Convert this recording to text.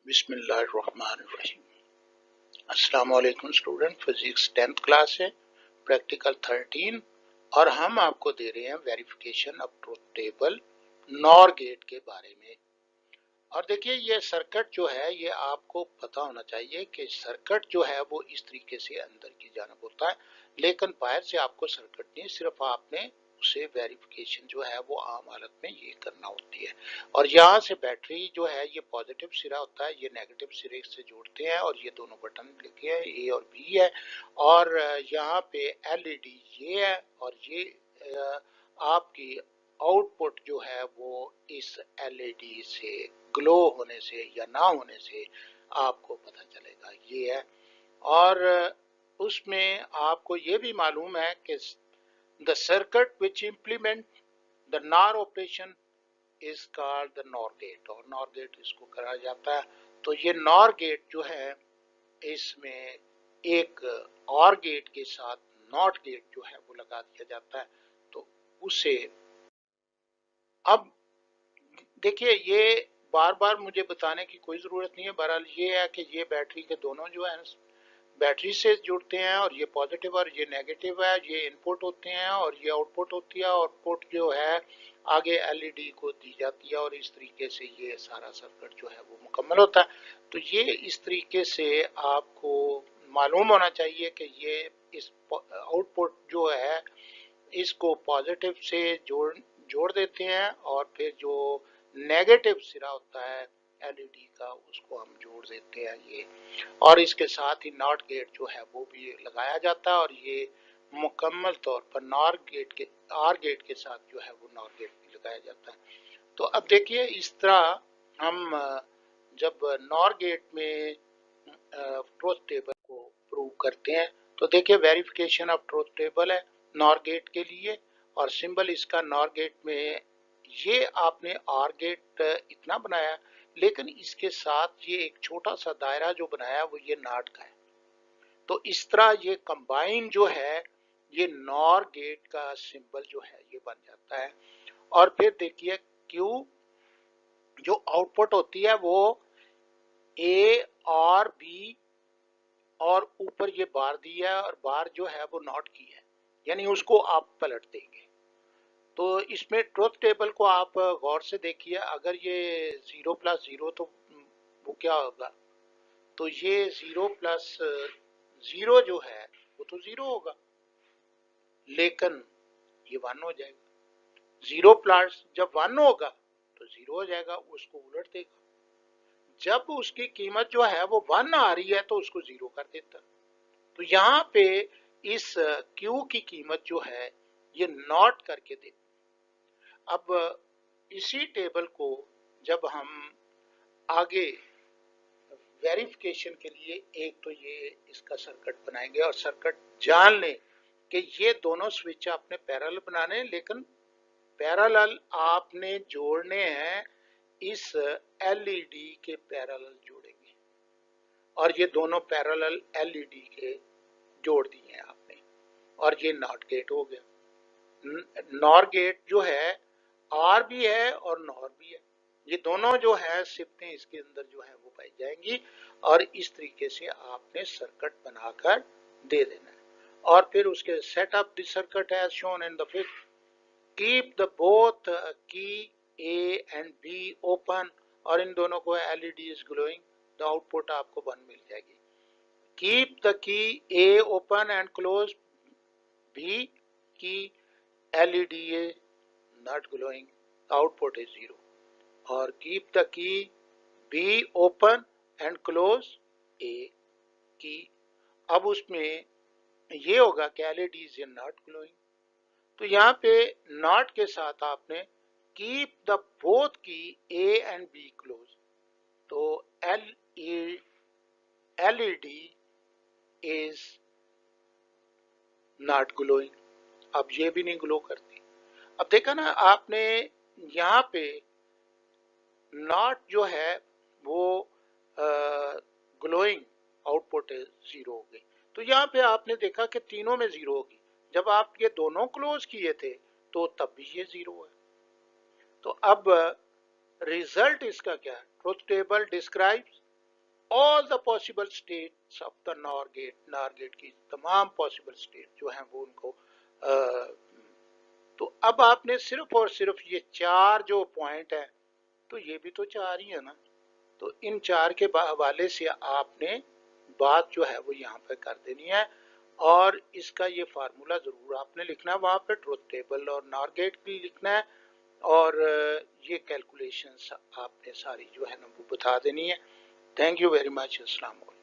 बिस्मिल्लाहिर्रहमानिर्रहीम। अस्सलाम वालेकुम स्टूडेंट, फिजिक्स 10th क्लास है, प्रैक्टिकल 13 और हम आपको दे रहे हैं verification of truth table NOR gate के बारे में। और देखिए ये सर्किट जो है ये आपको पता होना चाहिए कि सर्किट जो है वो इस तरीके से अंदर की जानब होता है, लेकिन बाहर से आपको सर्किट नहीं, सिर्फ आपने उसे वेरिफिकेशन जो है वो आम हालत में ये करना होती है। और यहाँ से बैटरी जो है ये पॉजिटिव सिरा होता है, ये नेगेटिव सिरे से जोड़ते हैं और ये दोनों बटन लिखे हैं ए और बी है। और यहाँ पे एलईडी ये है और ये आपकी आउटपुट जो है वो इस एलईडी से ग्लो होने से या ना होने से आपको पता चलेगा, ये है। और उसमें आपको ये भी मालूम है कि the circuit which implement the NOR operation is called the NOR gate, और नॉर गेट इसको कहा जाता है। तो ये नॉर गेट जो है इसमें एक और गेट के साथ नॉट गेट जो है वो लगा दिया जाता है। तो उसे अब देखिए ये बार बार मुझे बताने की कोई ज़रूरत नहीं है। बहरहाल ये है कि ये बैटरी के दोनों जो है बैटरी से जुड़ते हैं और ये पॉजिटिव और ये नेगेटिव है, ये इनपुट होते हैं और ये आउटपुट होती है। आउटपुट जो है आगे एलईडी को दी जाती है और इस तरीके से ये सारा सर्किट जो है वो मुकम्मल होता है। तो ये इस तरीके से आपको मालूम होना चाहिए कि ये इस आउटपुट जो है इसको पॉजिटिव से जोड़ देते हैं और फिर जो नेगेटिव सिरा होता है एलईडी का उसको हम जोड़ देते हैं ये। और इसके साथ ही नॉट गेट जो है वो भी लगाया जाता है और ये मुकम्मल तौर पर नॉर गेट के आर गेट के साथ जो है वो नॉर गेट भी लगाया जाता है। तो अब देखिए इस तरह हम जब नॉर गेट में ट्रुथ टेबल को प्रूव करते हैं तो देखिए वेरिफिकेशन ऑफ ट्रुथ टेबल है नॉर गेट के लिए, और सिंबल इसका नॉर गेट में ये आपने आर गेट इतना बनाया, लेकिन इसके साथ ये एक छोटा सा दायरा जो बनाया वो ये नॉट का है। तो इस तरह ये कंबाइन जो है ये नॉर गेट का सिंबल जो है ये बन जाता है। और फिर देखिए क्यू जो आउटपुट होती है वो ए और बी और ऊपर ये बार दिया है और बार जो है वो नॉट की है, यानी उसको आप पलट देंगे। तो इसमें ट्रुथ टेबल को आप गौर से देखिए, अगर ये 0 + 0 तो वो क्या होगा, तो ये 0 + 0 जो है वो तो 0 होगा, लेकिन ये 1 हो जाएगा। 0 प्लस जब 1 होगा तो 0 हो जाएगा, उसको उलट देगा। जब उसकी कीमत जो है वो 1 आ रही है तो उसको 0 कर देता। तो यहाँ पे इस Q की कीमत जो है ये नॉट करके दे। अब इसी टेबल को जब हम आगे वेरिफिकेशन के लिए एक तो ये इसका सर्किट बनाएंगे और सर्किट जान लें कि ये दोनों स्विच आपने पैरेलल बनाने, लेकिन पैरेलल आपने जोड़ने हैं इस एलईडी के पैरेलल जोड़ेंगे और ये दोनों पैरेलल एलईडी के जोड़ दिए हैं आपने और ये नॉट गेट हो गया। नॉर गेट जो है आर भी है और नॉर भी है, ये दोनों जो है सिफ्टें इसके अंदर जो है वो पाई जाएंगी और इस तरीके से आपने सर्किट बनाकर दे देना है। और फिर उसके setup the circuit as shown in the figure, keep the both key A and B open, और इन दोनों को LED is glowing, the output आपको 1 मिल जाएगी। Keep the key A open and close B key LED is not glowing, output is 0। और keep the key B open and close A key, अब उसमें ये होगा कि एलईडी इज नॉट ग्लोइंग। तो यहाँ पे नॉट के साथ आपने keep the both key A and be close, तो एलईडी इज नॉट ग्लोइंग, अब ये भी नहीं ग्लो करती। अब देखा ना आपने यहाँ पे नॉट जो है वो ग्लोइंग आउटपुट 0 हो गई। तो यहाँ पे आपने देखा कि तीनों में 0 होगी। जब आप ये दोनों क्लोज किए थे तो तब भी ये 0 है। तो अब रिजल्ट इसका क्या है, truth table describes all the possible states of the NOR gate की तमाम पॉसिबल स्टेट जो हैं वो उनको तो अब आपने सिर्फ और सिर्फ ये चार जो पॉइंट है, तो ये भी तो चार ही है ना, तो इन चार के हवाले से आपने बात जो है वो यहाँ पे कर देनी है और इसका ये फार्मूला ज़रूर आपने लिखना है वहाँ पे, ट्रुथ टेबल और नॉर गेट की लिखना है और ये कैलकुलेशंस आपने सारी जो है ना वो बता देनी है। Thank you very much. अस्सलाम वालेकुम।